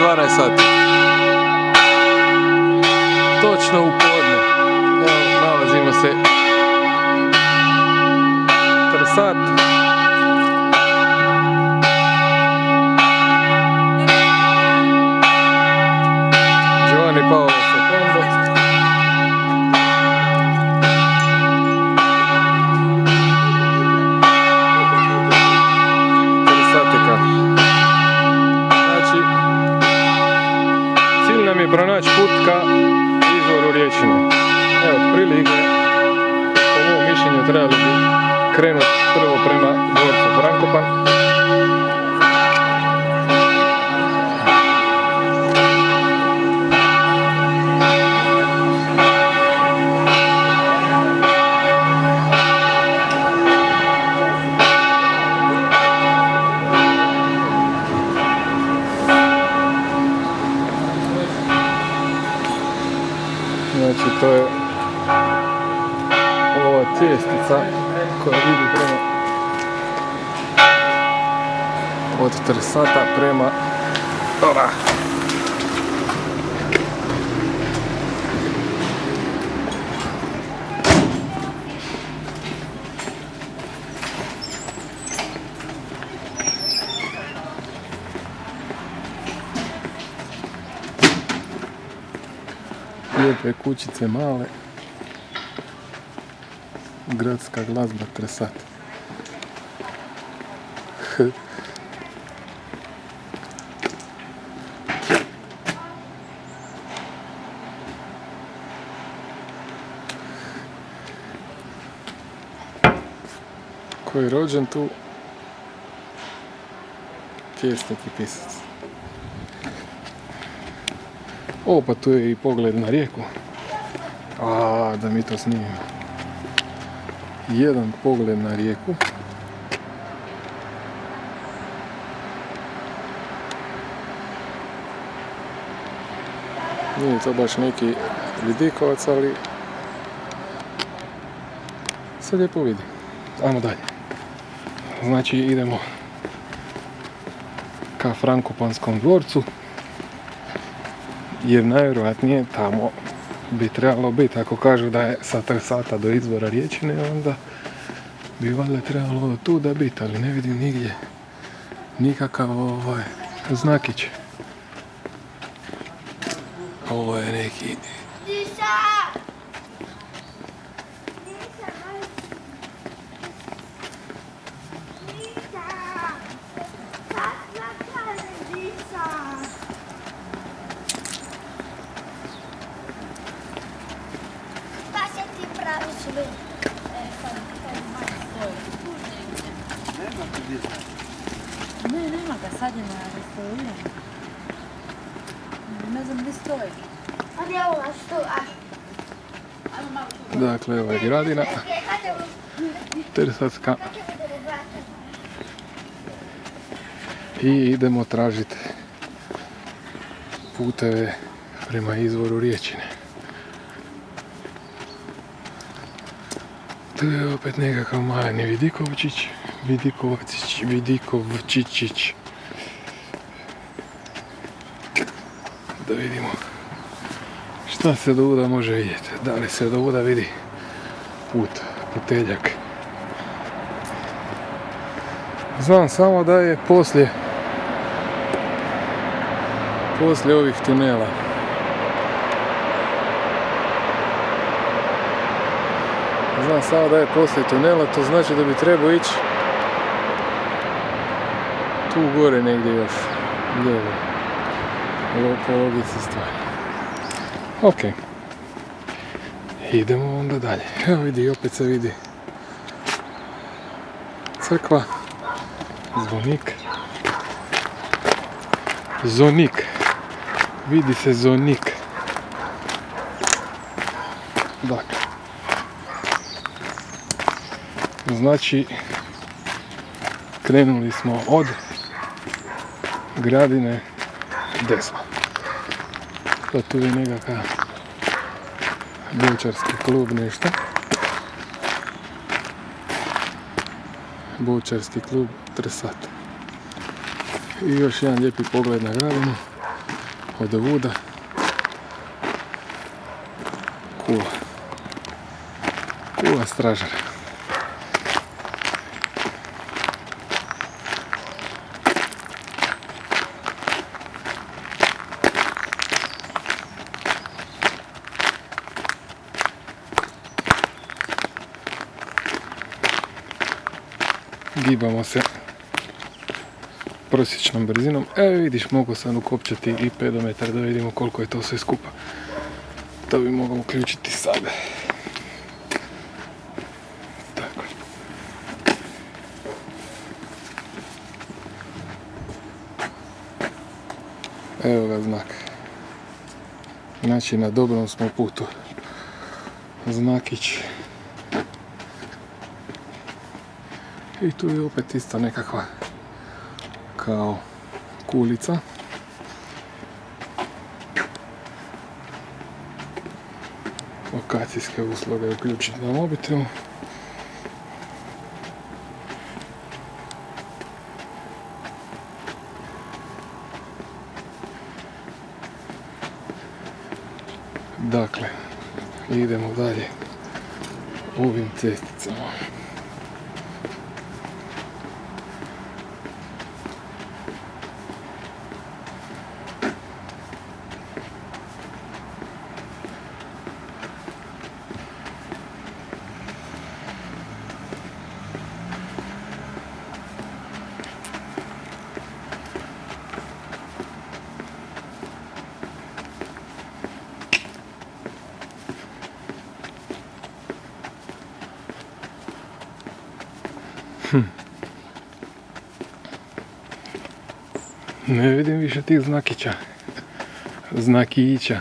12 sati. Točno u podne. Evo, nalazimo se Trsat. Giovanni Paolo II. Trsatika. Znači, cilj nam je pronaći put ka izvoru riječine. Evo, otprilike, po mom mišljenju trebali bi krenuti prvo prema dvorcu Frankopan. Znači, to je ova cestica koja vidi prema od Trsata prema ova. Lijepe kućice male. Gradska glazba Trsat. Ko je rođen tu? Pjesnik i pisac. O, pa tu je i pogled na rijeku. A, da mi to snimimo. Jedan pogled na rijeku. Nije to baš neki vidikovac, ali se lijepo vidi. Ajmo dalje. Znači idemo ka Frankopanskom dvorcu, jer najvjerojatnije tamo bi trebalo biti. Ako kažu da je sa Trsata do izvora riječine, onda bi valjda trebalo tu da biti, ali ne vidim nigdje nikakav znakić. Ovo je neki... Ne, nema ga, sad je na restauriranju. Ne znam gdje stoji. Dakle, ovo je gradina Trsatska. I idemo tražiti puteve prema izvoru riječine. Tu je opet nekakav Majani Vidikovčić, Vidikovčić. Da vidimo šta se do ovuda može vidjeti. Da li se do ovuda vidi puteljak. Znam samo da je poslije ovih tunela to znači da bi trebao ići tu gore negdje još lijevo. Po logici stvari. Ok. Idemo onda dalje. Evo vidi, opet se vidi crkva, zvonik. Vidi se zvonik. Dakle. Znači, krenuli smo od gradine desno. To tu je nekakav bočarski klub nešto. Bočarski klub Trsat. I još jedan lijepi pogled na gradinu. od ovuda. Kula stražara. Gibamo se prosječnom brzinom. Evo vidiš, mogu sam ukopčati i pedometar da vidimo koliko je to sve skupa. To bi mogao uključiti sad. Tako. Evo ga znak. Znači na dobrom smo putu. Znakić. I tu je opet isto nekakva kao kulica. Lokacijske usluge uključiti na mobitelu. Dakle, idemo dalje ovim cesticama. Ne vidim više tih znakića.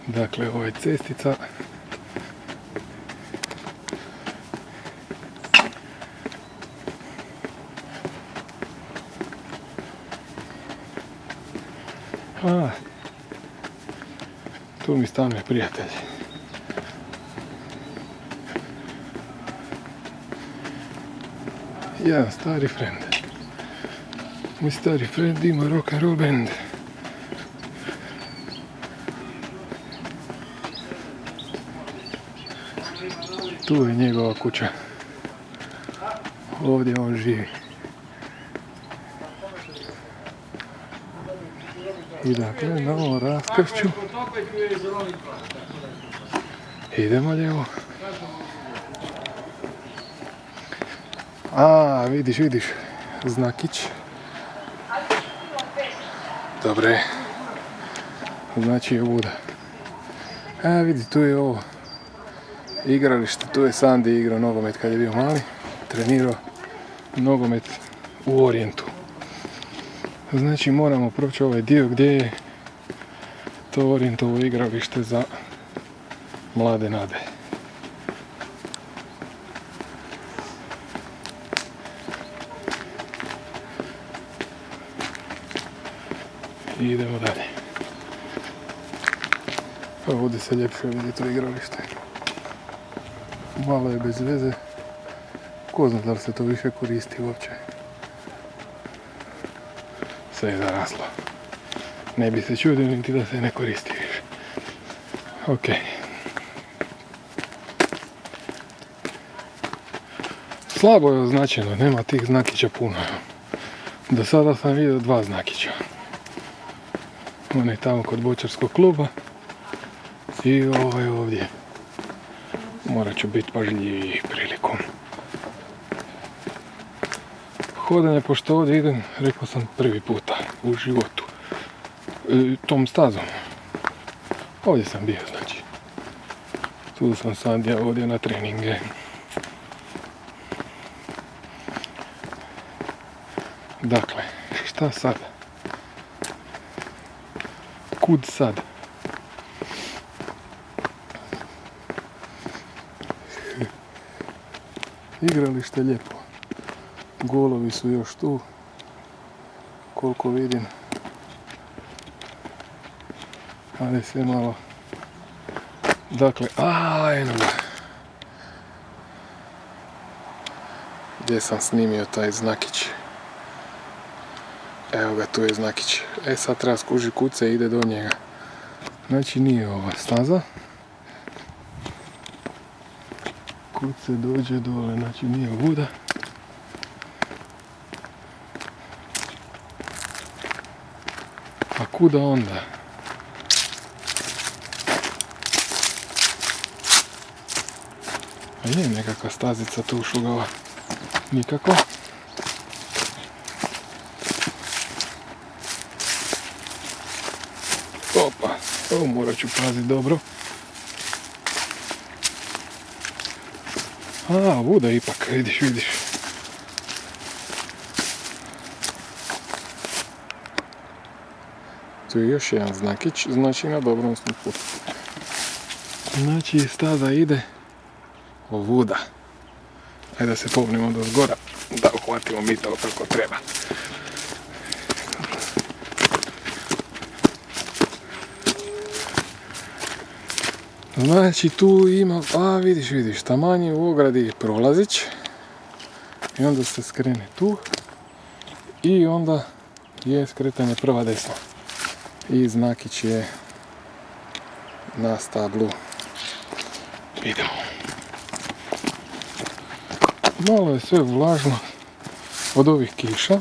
Dakle, ovo je cestica. Tu mi stanuje prijatelj. Jedan stari friend. Moj stari friend ima rock and roll band. Tu je njegova kuća. Ovdje on živi. I dakle, na ovom raskršću idemo lijevo. Vidiš, znakić. Dobre. Znači je ovuda. Vidi, tu je ovo igralište, tu je Sandi igrao nogomet kad je bio mali. Trenirao nogomet u Orijentu. Znači moramo proći ovaj dio gdje je to Orijentovo igralište za mlade nade. I idemo dalje. Ovdje se ljepše vidi to igralište. Malo je bez veze. Ko zna da li se to više koristi uopće. Sve je zaraslo. Ne bi se čudio niti da se ne koristi više. Ok. Slabo je označeno, nema tih znakića puno. Do sada sam vidio 2 znakića. On je tamo kod bočarskog kluba i ovaj ovdje. Morat ću biti pažljiviji prilikom hodanje, pošto ovdje idem, rekao sam, prvi puta u životu. Tom stazom. Ovdje sam bio, znači. Tu sam sad ja ovdje na treninge. Dakle, šta sad? Kud sad? Igralište lijepo. Golovi su još tu. Koliko vidim. Ali sve malo. Dakle, eno ga. Gdje sam snimio taj znakić. Evo ga, tu je znakić. Sad treba skuži kuce i ide do njega. Znači nije ova staza. Kuce dođe dole, znači nije ovuda. A kuda onda? A je nekakva stazica tu šugava. Nikako. Opa, ovo morat ću paziti dobro. A, vuda ipak, vidiš. Tu je još jedan znakić, znači na dobrom smo putu. Znači staza ide ovuda. Ajde da se popnemo do zgora, da uhvatimo mi to kako treba. Znači tu ima, a vidiš, taman je u ogradi prolazić. I onda se skrene tu. I onda je skretanje prva desna. I znakić je na stablu. Idemo. Malo je sve vlažno od ovih kiša.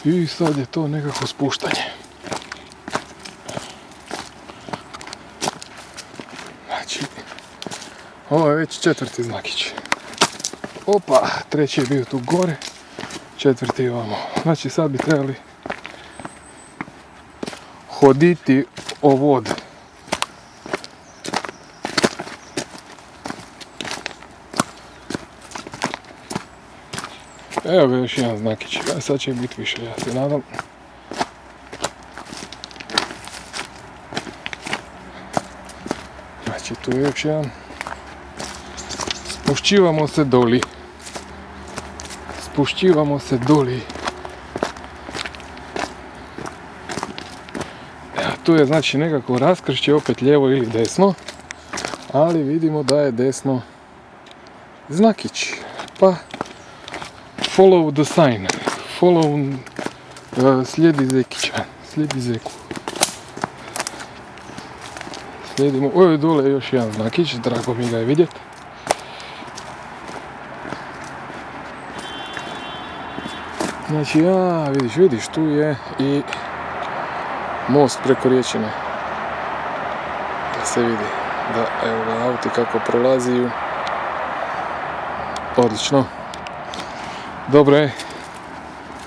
I sad je to nekako spuštanje. Znači, ovo je već 4. znakić. Opa, 3. je bio tu gore, 4. je ovamo. Znači sad bi trebali hoditi o vod. Evo ga još jedan znakić, sad će biti više, ja se nadam. Znači tu je još jedan. Spušćivamo se doli. Tu je znači nekako raskršće, opet lijevo ili desno. Ali vidimo da je desno znakić. Pa follow the sign. Slijedi zekića. Slijedi zeku. Slijedimo. Ovo dole je još jedan znakić, drago mi ga je vidjeti. Znači, vidiš, tu je i most preko riječine. Da se vidi, da evo ga auti kako prolaziju. Odlično. Dobro je.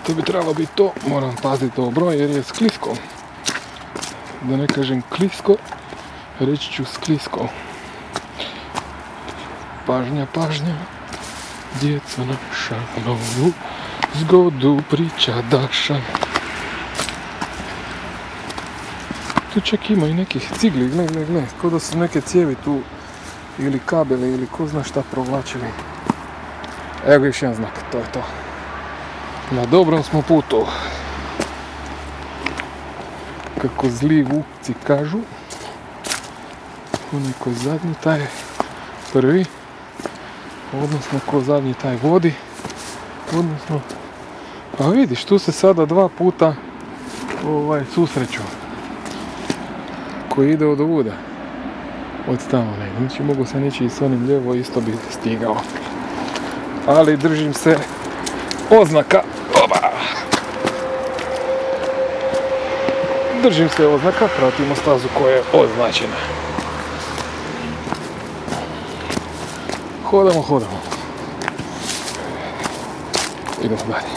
To bi trebalo biti to, moram paziti dobro jer je sklisko. Da ne kažem klisko, reći ću sklisko. Pažnja, djeco naša, novu zgodu priča Daša. Tu čak ima i nekih cigli, gle, kao da su neke cijevi tu ili kabele ili ko zna šta provlačili. Evo ga još jedan znak, to je to. Na dobrom smo putu. Kako zli vukci kažu. Onaj ko zadnji, taj prvi. Odnosno ko zadnji, taj vodi. Odnosno, pa vidiš, tu se sada 2 puta susreću. Koji ide od ovuda. Od tamo ne. Znači mogu se neći i s onim lijevo, isto bi stigao. Ali držim se oznaka. Oba! Držim se oznaka, pratimo stazu koja je označena. Hodamo. Idemo dalje.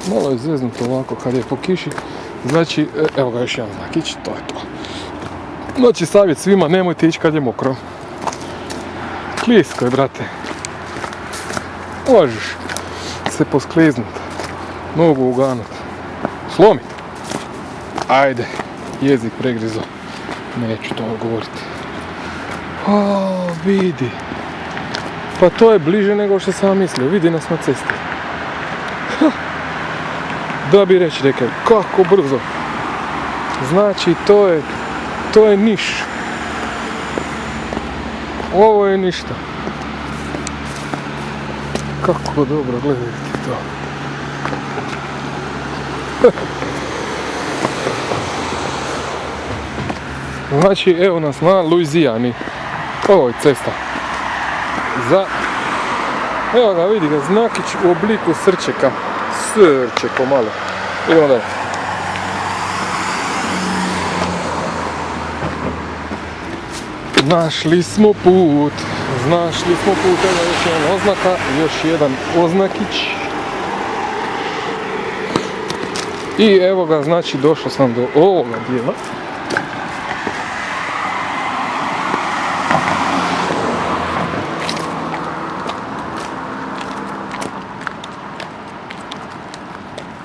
Malo je zeznuto ovako kad je po kiši. Znači, evo ga još jedan znakić, to je to. Znači, savjet svima, nemojte ići kad je mokro. Klisko je, brate. Možeš se poskliznut, nogu uganut, slomit. Ajde, jezik pregrizo. Neću to govoriti. O, vidi. Pa to je bliže nego što sam mislio. Vidi nas na cesti. Da bi reći rekao, kako brzo. Znači, to je Niš. Ovo je ništa. Kako dobro, gledajte to. Znači, evo nas na Luizijani. Ovo je cesta. Evo ga, vidi ga, znakić u obliku srčeka. Srčeko malo. Idemo dalje. Našli smo put. Evo još jedan oznaka, još jedan oznakić. I evo ga, znači došao sam do ovoga dijela.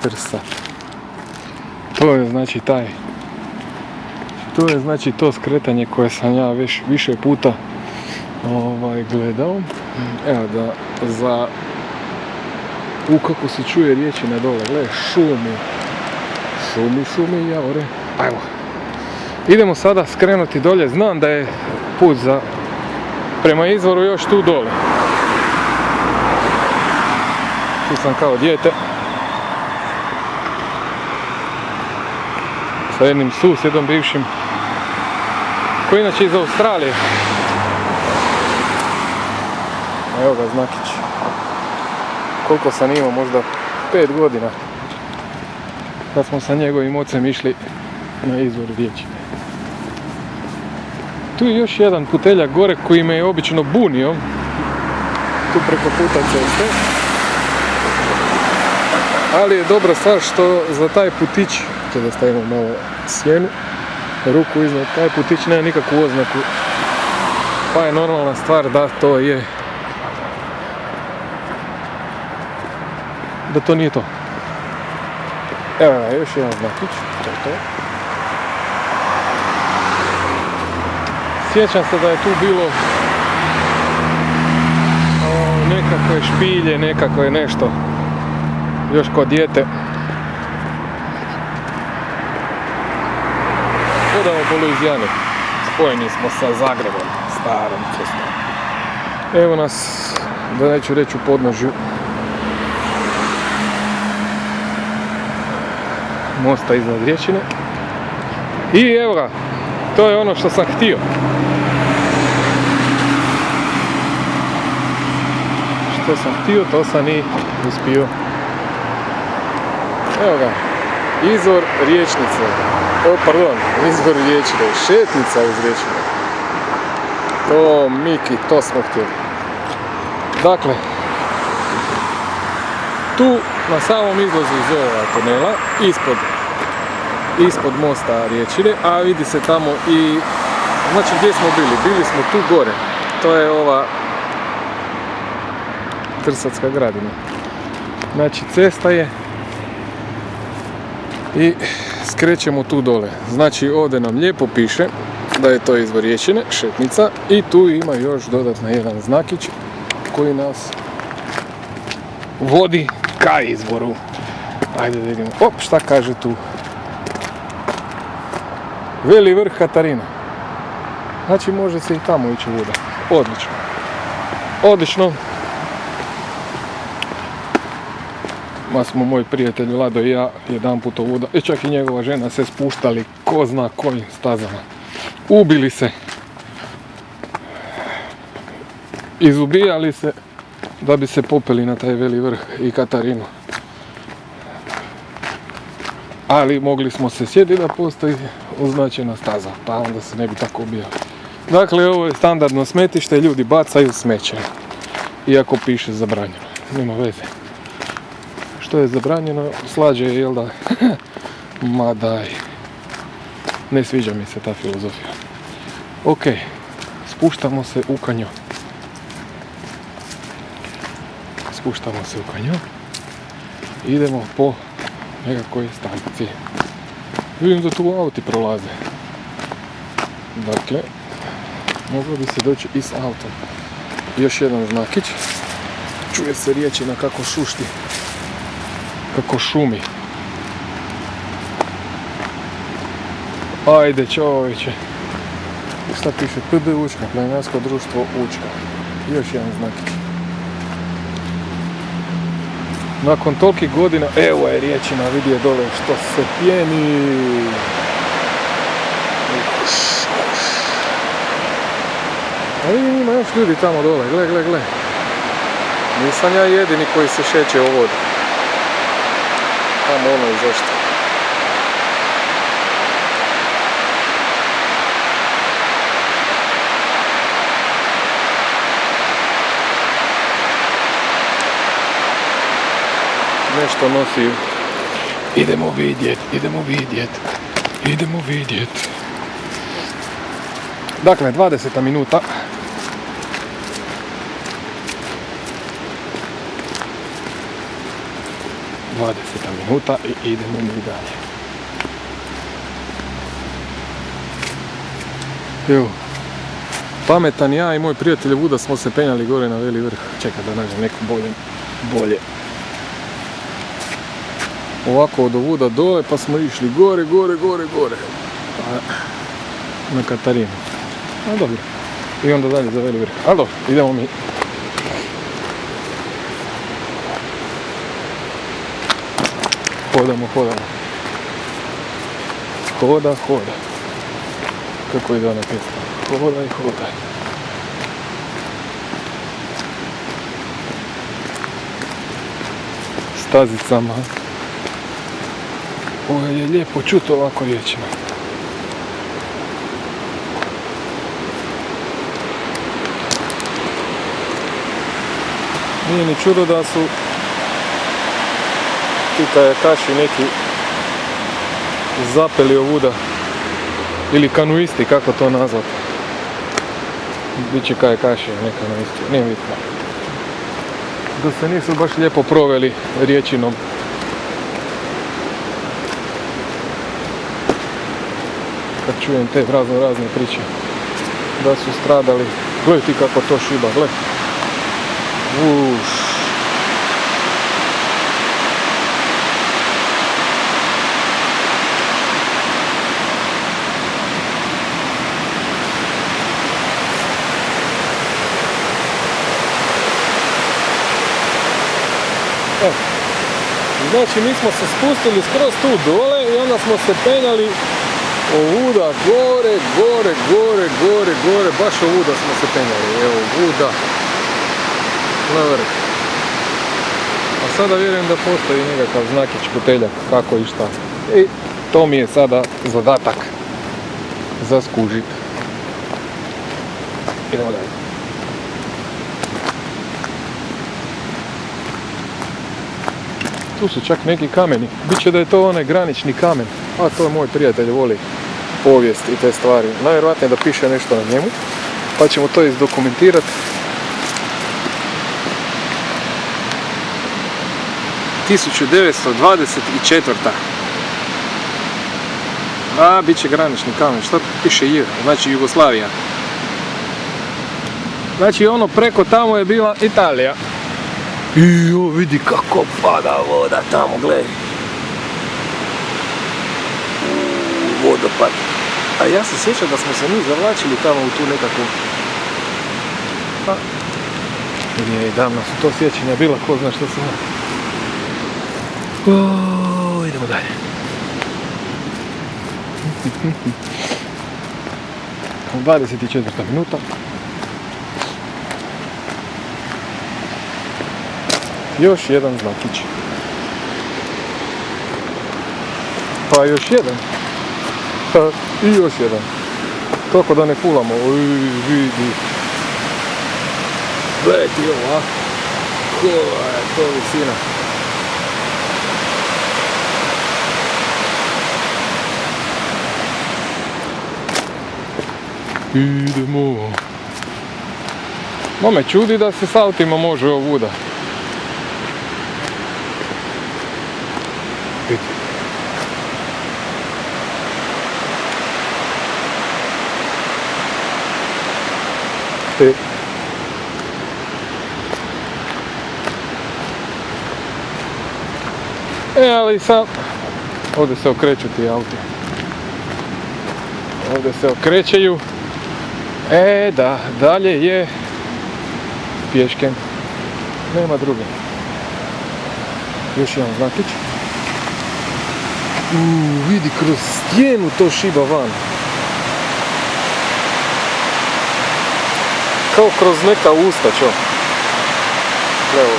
Trsat. To je znači to skretanje koje sam ja već više puta gledao. Evo da kako se čuje riječi na dole, gledaj, šumi javore. Ajmo. Idemo sada skrenuti dolje, znam da je put prema izvoru još tu dole. Tu sam kao dijete. Sa jednim susjedom bivšim, koji je inače iz Australije. Evo ga znakić. Koliko sam imao, možda 5 godina. Kad smo sa njegovim ocem išli na izvor riječine. Tu je još jedan puteljak gore koji me je obično bunio. Tu preko puta ceste. Ali je dobra stvar što za taj putić, da stavimo malo sjenu, ruku iznad, taj putić nema nikakvu oznaku. Pa je normalna stvar da to je, da to nije to. Evo je još jedan znakić, to je to. Sjećam se da je tu bilo nekakve špilje, nekakve nešto, još kod dijete. Hodamo po Luizijani, spojeni smo sa Zagrebom, starom cestom. Evo nas, da neću reći u podnožju mosta iznad riječine. I evo ga, to je ono što sam htio. Što sam htio, to sam i uspio. Evo ga, izvor riječnice. Izvor riječine, šetnica uz riječine. To, Miki, to smo htjeli. Dakle, tu na samom izlazu iz ovoga tunela, ispod mosta riječine, a vidi se tamo i, znači gdje smo bili? Bili smo tu gore. To je ova Trsatska gradina. Znači cesta je i skrećemo tu dole. Znači ovdje nam lijepo piše da je to izvor riječine, šetnica, i tu ima još dodatno jedan znakić koji nas vodi ka izvoru. Ajde da vidimo. Šta kaže tu? Veli vrh Katarina. Znači može se i tamo ići voda. Odlično. Ma smo moj prijatelj Vlado i ja jedan put ovuda, i čak i njegova žena se spuštali ko zna kojim stazama. Ubili se. Izubijali se da bi se popeli na taj Veli vrh i Katarinu. Ali mogli smo se sjetiti da postoji označena staza, pa onda se ne bi tako ubijali. Dakle, ovo je standardno smetište, ljudi bacaju smeće. Iako piše zabranjeno, nema veze. Što je zabranjeno, slađe je, jel da? Ma daj. Ne sviđa mi se ta filozofija. Ok, spuštamo se u kanjon. Idemo po nekakvoj stanici. Vidim da tu auti prolaze. Dakle, moglo bi se doći i s autom. Još jedan znakić. Čuje se riječina kako šušti. Kako šumi. Ajde čovječe. Šta piše? PB Učka, planinarsko društvo Učka. Još jedan znakić. Nakon tolikih godina, evo je riječina, vidi je dole što se pjeni. A vidim, ima još ljudi tamo dole, gle. Nisam ja jedini koji se šeće u vodu. Tamo ono i zašto. Nešto nosi. Idemo vidjet. Dakle, 20 minuta. I idemo mi dalje. Evo, pametan ja i moj prijatelj Vuda smo se penjali gore na Veli vrh. Čekaj da nađem neko bolje. Ovako od Vuda dole pa smo išli gore. Na Katarinu. A dobro. I onda dalje za Veli vrh. Ali dobro, idemo mi. Hodamo. Hoda. Kako ide ona pjesma? Hodaj. Stazicama. Ovo je lijepo čuti ovako riječima. Nije ni čudo da su ti kajakaši neki zapeli ovuda ili kanuisti, kako to nazvati. Biće kajakaši, ne kanuisti, nije bitno. Da se nisu baš lijepo proveli riječinom. Kad čujem te razne priče da su stradali. Gledaj ti kako to šiba, gledaj. Uš. Znači mi smo se spustili skroz tu dole i onda smo se penjali ovuda gore, baš ovuda smo se penjali, evo ovuda na vrh. A sada vjerujem da postoji nekakav znakić, puteljak, kako i šta. I to mi je sada zadatak za skužit. Idemo dalje. Tu su čak neki kameni. Biće da je to onaj granični kamen. A to moj prijatelj voli povijest i te stvari. Najvjerojatnije da piše nešto na njemu. Pa ćemo to izdokumentirati. 1924. A, bit će granični kamen. Šta piše J? Znači Jugoslavija. Znači ono preko tamo je bila Italija. I vidi kako pada voda tamo, gledaj. Vodopad. A ja se sjećam da smo se mi zavlačili tamo u tu nekakvu... Pa... Nije i davno su to sjećanja bila, ko zna što se... Idemo dalje. U 24. minuta. Još jedan znakić. Pa još jedan. Pa i još jedan. Kako da ne fulamo. Vidi. Gledaj ti ovo, a? Koja je to visina. Idemo. No me čudi da se s autima može ovuda. Ali sad ovdje se okreću ti auti. Ovdje se okrećeju Da, dalje je pješke. Nema druge. Još jedan znakić. Vidi, kroz stijenu to šiba van. Kao kroz neka usta, čo? Evo.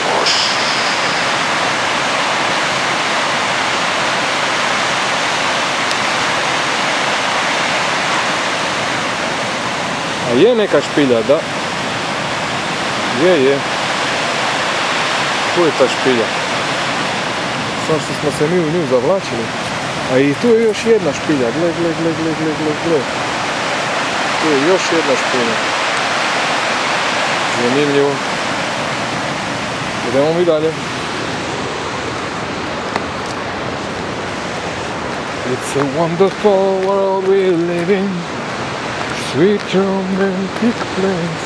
A je neka špilja, da? Je. Tu je ta špilja. Samo što smo se mi u nju zavlačili. A i tu je još jedna špilja. Gle. Tu je još jedna špilja. Zanimljivo. Idemo mi dalje. It's a wonderful world we live in. Sweet romantic place.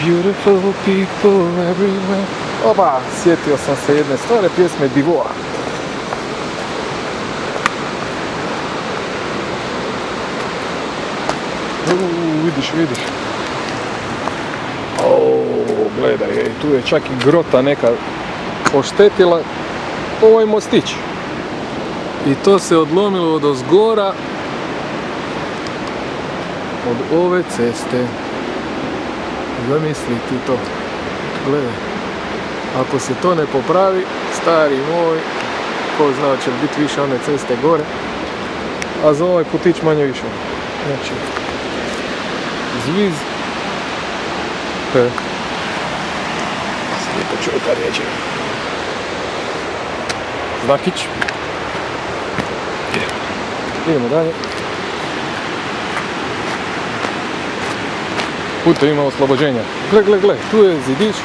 Beautiful people everywhere. Opa, sjetio sam se jedne stare pjesme Divoa. Vidiš. Gledaj, tu je čak i grota neka oštetila ovaj mostić. I to se odlomilo od ozgora od ove ceste. Zamisli ti to. Gledaj. Ako se to ne popravi, stari moj, ko zna će biti više one ceste gore, a za ovaj putić manje više. Znači, zviz. Slijepo čovjeka riječi. Znakić. Idemo dalje. Puta ima oslobođenja. Gle, tu je zidić.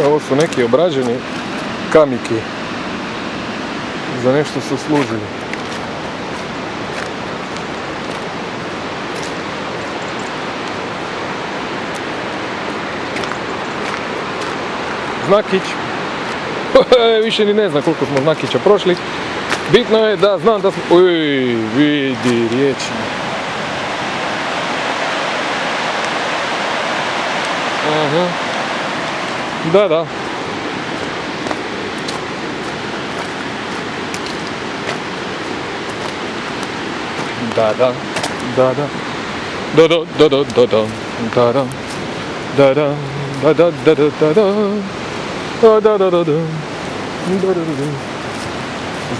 Ovo su neki obrađeni kamiki. Za nešto su služili. Znakić. Više ni ne znam koliko smo znakića prošli. Bitno je da znam da smo... Uj, vidi riječi. Aha. Da. Da.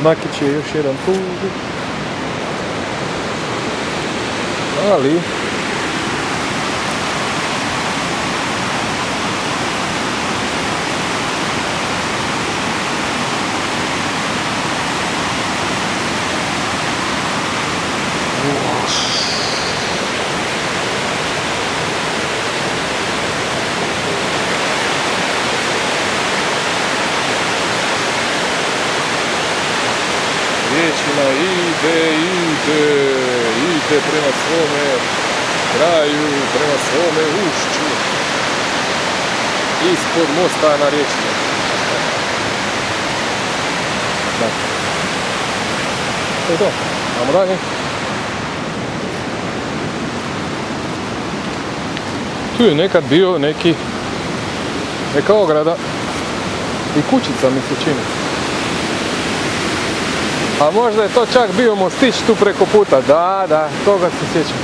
Znakić je još jedan tu. Ali riječina ide prema svome kraju, prema svome ušću, ispod mosta na riječinu. To je to, idemo dalje. Tu je nekad bio neka ograda i kućica mi se čini. A možda je to čak bio mostić tu preko puta. Da, toga se sjećam.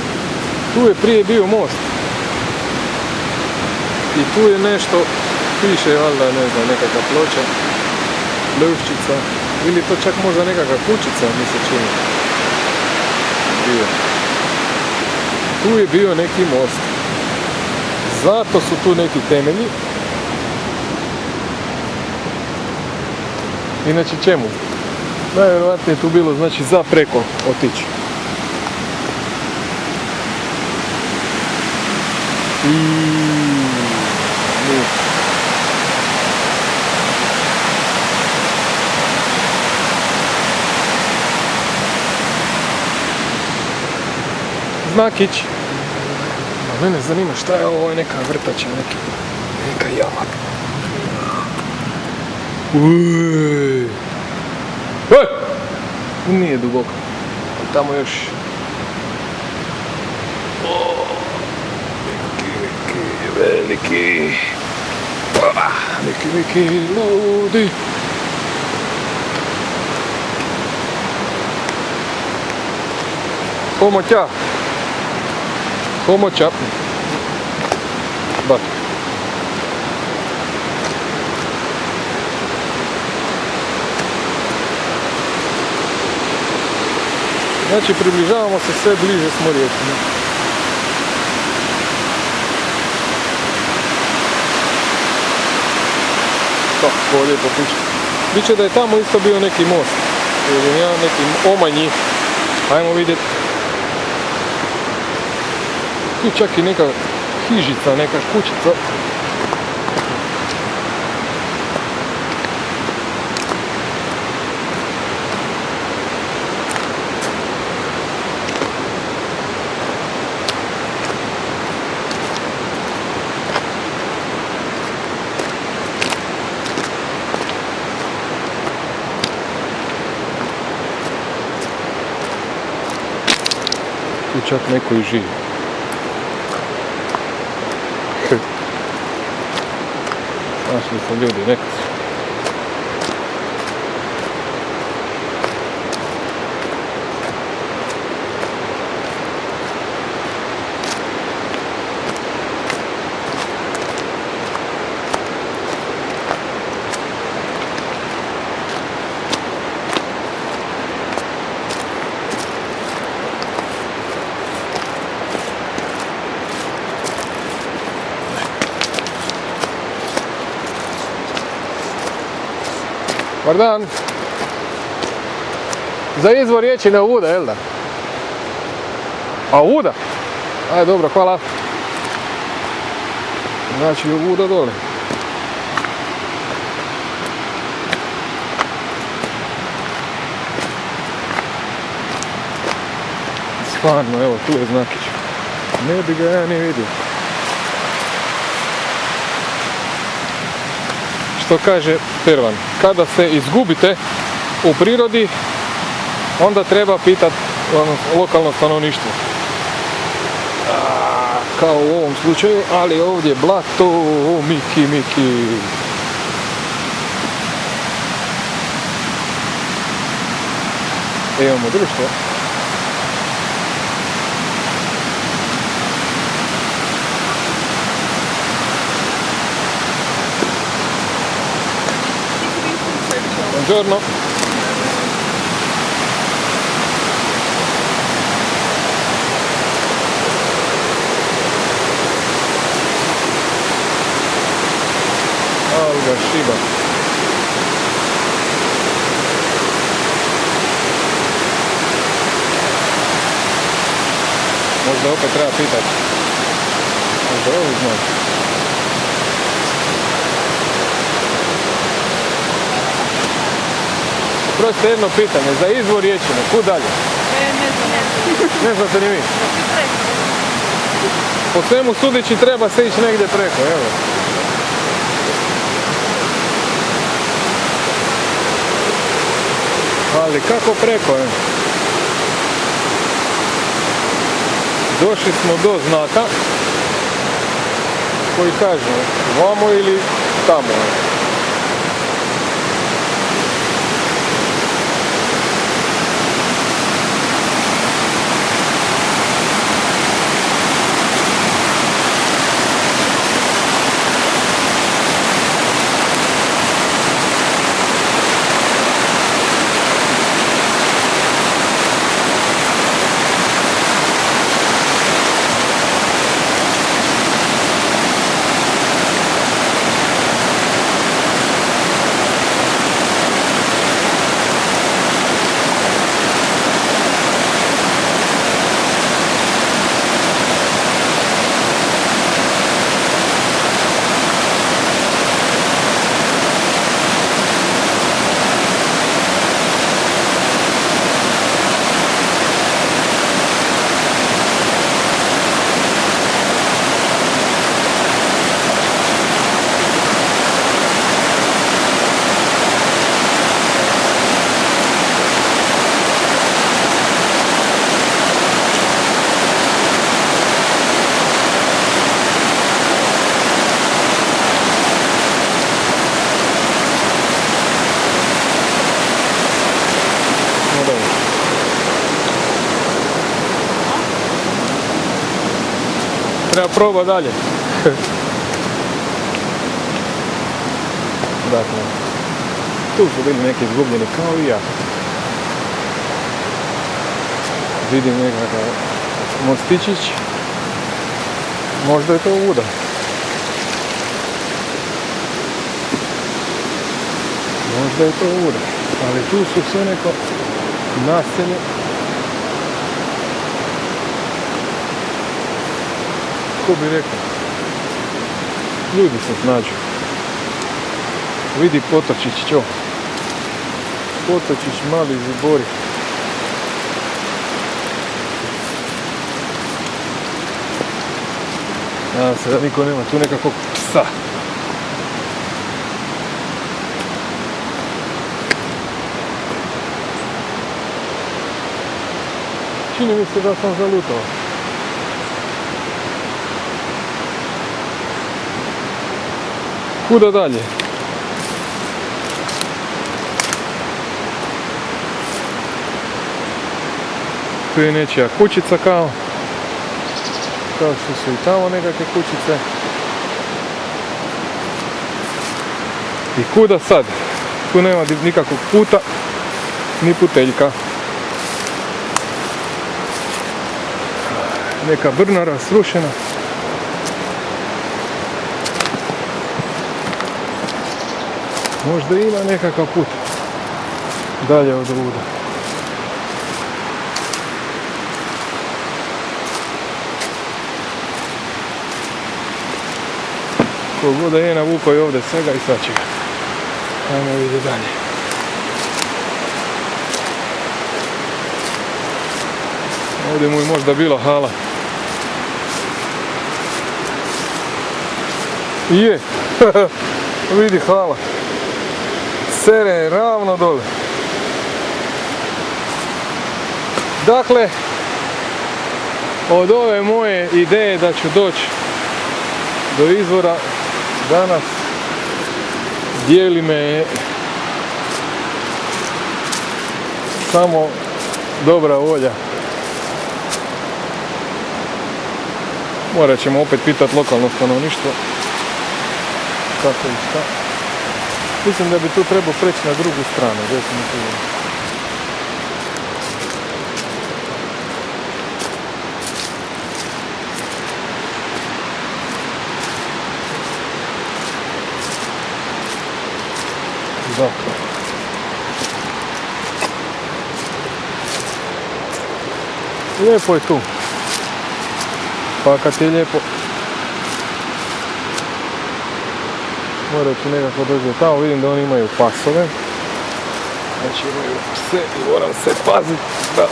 Tu je prije bio most. I tu je nešto, piše valjda, ne znam, nekakva ploča, ljuščica, ili to čak možda nekakva kućica mi se čini. Bio. Tu je bio neki most. Zato su tu neki temelji. Inače čemu? Najvjerojatnije je tu bilo, znači, za preko otići. Znakić. Mene zanima šta je ovo, neka vrtača, neka jama. Uuuuj. Nije duboko. Tamo još... Veliki. Neki ludi. Pomoća. Pomoća. Bat. Znači približavamo se sve bliže smo rijeci. Kako lijepo piše. Biće da je tamo isto bio neki most. Ili ja neki omanji. Ajmo vidjeti. Tu čak i neka hižica, neka kućica. Tu čak neko i živi. Našli smo ljudi, neka su. Dobar dan. Za izvor riječine Uda, jel da? A Uda? Ajde, dobro, hvala. Znači, Uda dole. Stvarno, evo, tu je znakić. Ne bi ga ja ni vidio. Što kaže Pervan, kada se izgubite u prirodi, onda treba pitati lokalno stanovništvo. Kao u ovom slučaju, ali ovdje blato, Miki. Imamo društvo. Buongiorno. Alga šiba. Možda opet treba pitati. Možda ovi znaju. Prosto jedno pitanje, za izvor riječine, kud dalje? Ne znate ni vi? Po svemu sudeći treba se ići negdje preko, evo. Ali kako preko, je? Došli smo do znaka koji kaže vamo ili tamo. proba dalje. Dakle, tu su bili neki izgubljeni kao i ja. Vidim nekakav mostičić. Možda je to Vuda. Možda je to Vuda. Ali tu su sve neko naselje. Ko bi rekao? Ljudi se snađu. Vidi Potočić, čo? Potočić, mali zibori. Nadam se da niko nema tu nekakvog psa. Čini mi se da sam zalutao. Kuda dalje? Tu je nečija kućica kao što su i tamo nekakve kućice. I kuda sad? Tu nema nikakvog puta, ni puteljka. Neka brnara srušena. Možda ima nekakav put dalje od ovuda. Kogod da je navukao i ovdje svega i svačega. Ajmo vidjeti dalje. Ovdje mu je možda bila hala. Je, vidi hala. Sere ravno dole. Dakle, od ove moje ideje da ću doći do izvora danas dijeli me samo dobra volja. Morat ćemo opet pitati lokalno stanovništvo kako i šta. Mislim da bi tu trebao preći na drugu stranu, definitivno. Dakle. Lijepo je tu. Pa kad je lijepo, morat ću nekako doći do tamo. Vidim da oni imaju pasove. Znači imaju pse i moram se paziti da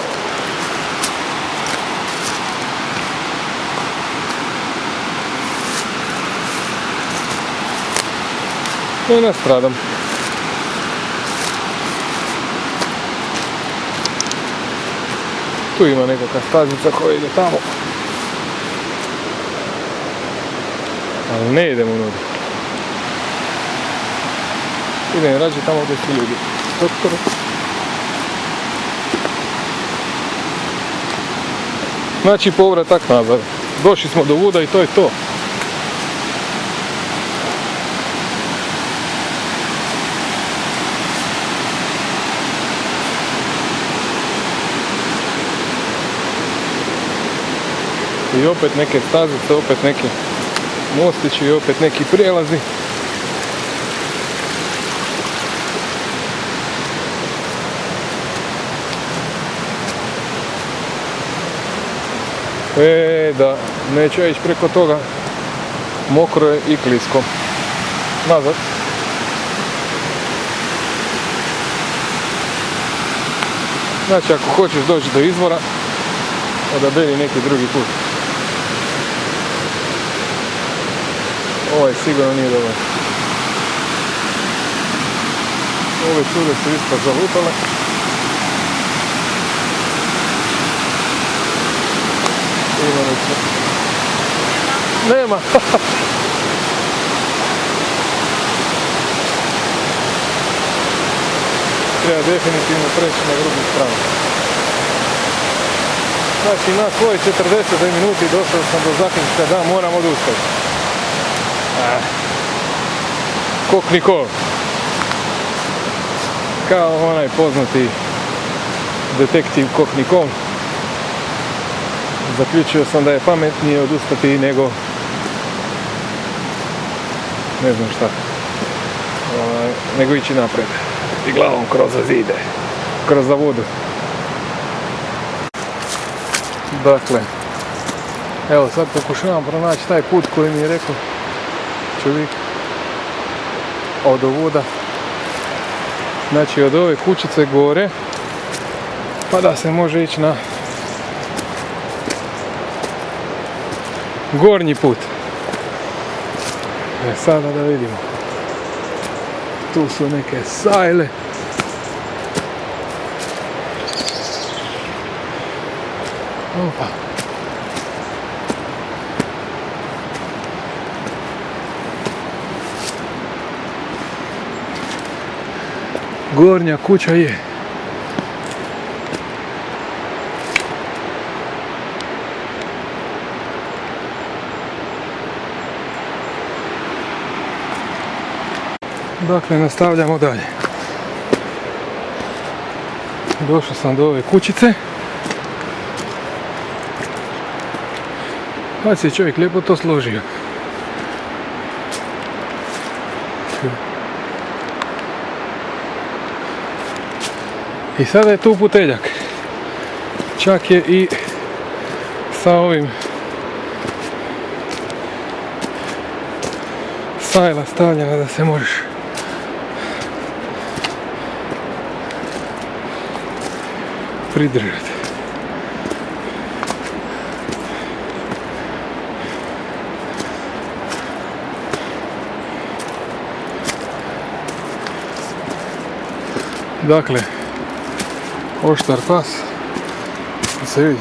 ne nastradam. Tu ima nekakva stazica koja ide tamo. Ali ne idemo unutra. Idem rađe tamo gdje su ljudi. Znači povratak nazad. Došli smo do Vuda i to je to. I opet neke stazice, opet neki mostići i opet neki prijelazi. Da, neću ja ići preko toga, mokro je i klisko. Nazad. Znači ako hoćeš doći do izvora, odaberi neki drugi put. Ovaj sigurno nije dobar. Ove cure su isto zalutale. Nema. Treba definitivno preći na drugu stranu. Znači na svoj 40 minuti došao sam do zaključka da moram odustati. Kok Nikol. Kao onaj poznati detektiv Kok Nikol. Zaključio sam da je pametnije odustati nego ne znam šta, nego ići naprijed i glavom kroz zide, kroz vodu. Dakle, evo sad pokušavam pronaći taj put koji mi je rekao čovjek od ovoda, znači od ove kućice gore, pa da se može ići na gornji put. Sada da vidimo. Tu su neke sajle. Opa. Gornja kuća je. Dakle, nastavljamo dalje. Došao sam do ove kućice. Pa si čovjek lijepo to složio. I sada je tu puteljak. Čak je i sa ovim sajla stavljena da se možeš pridržati. Dakle, oštar pas, da se vidi.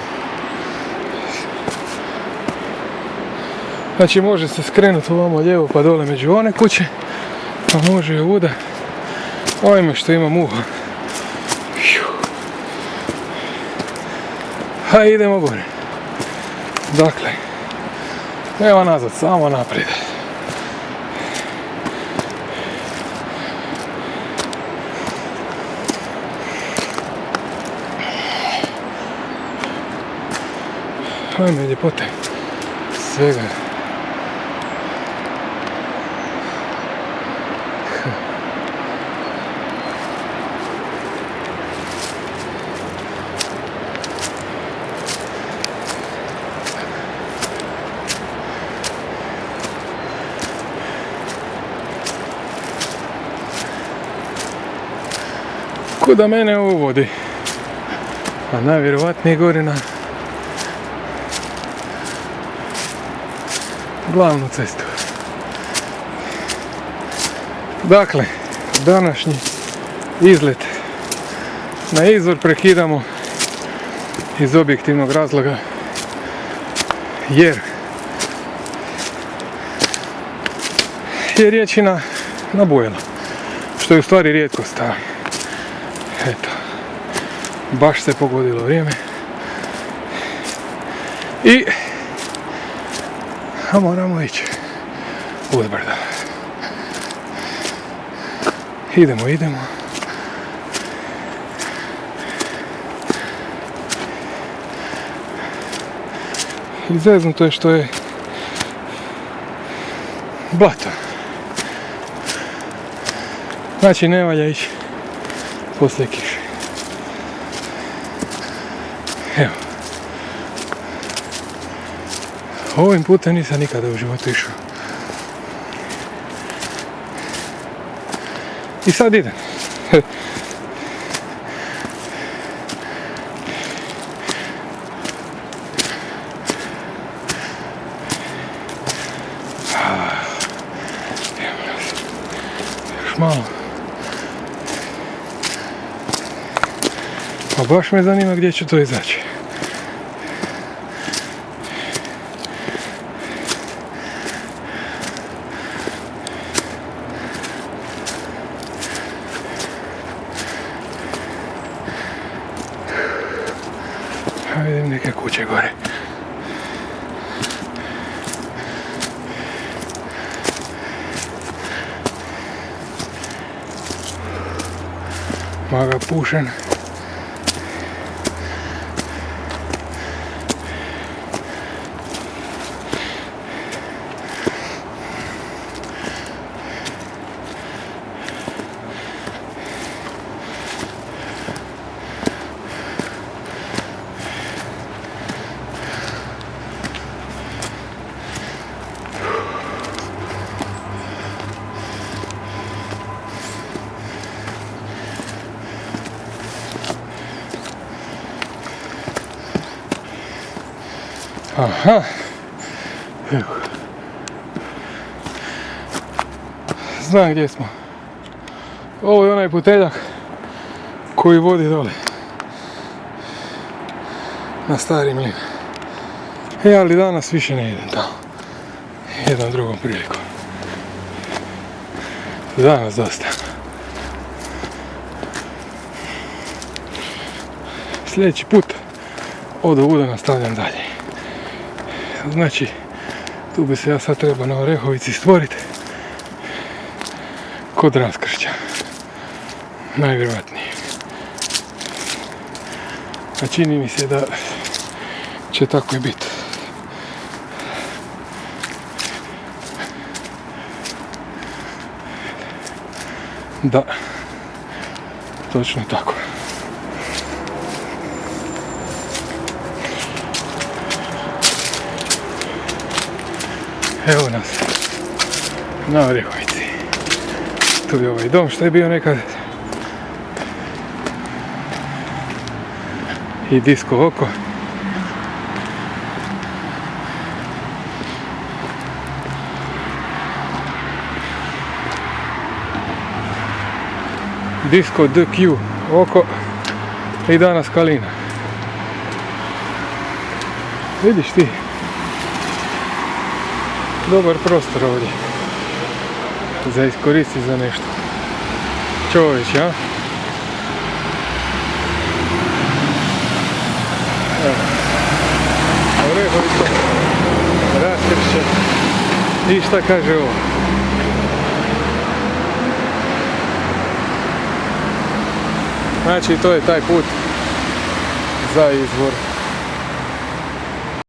Znači može se skrenuti ovamo lijevo pa dole među one kuće, a može i ovuda. Ovime što ima muha. Ha, idemo gore. Dakle, nema nazad, samo naprijed. Ajme ljepote svega. Kuda mene ovo vodi? A najvjerovatnije gore na glavnu cestu. Dakle, današnji izlet na izvor prekidamo iz objektivnog razloga jer je riječina nabujala, što je u stvari rijetkost. Eto, baš se pogodilo vrijeme i moramo ići uzbrdo. Idemo. Izveznuto je što je blato. Znači ne valja ići poslije kiše. Evo. Ovim putem nisam nikada u životu išao. I sad idem. Još malo. Pa baš me zanima gdje ću to izaći. Hajde vidim neke kuće gore. Maga pušen. Aha, evo. Znam gdje smo. Ovo je onaj puteljak koji vodi dole na Stari mlin. Ali danas više ne idem tamo. Jednom drugom prilikom. Danas dosta. Sljedeći put od ovuda nastavljam dalje. Znači, tu bi se ja sad trebao na Orehovici stvoriti kod Raskršća. Najvjerojatnije. A čini mi se da će tako i biti. Da, točno tako. Evo nas na Orehovici. Tu je ovaj dom što je bio nekad. I disko oko. Disko DQ oko i danas Kalina. Vidiš ti? Dobar prostor ovdje. Za iskoristiti za nešto. Čovječ, ja? Evo. Orehovica. Raskršće. I šta kaže ovo? Znači to je taj put za izvor.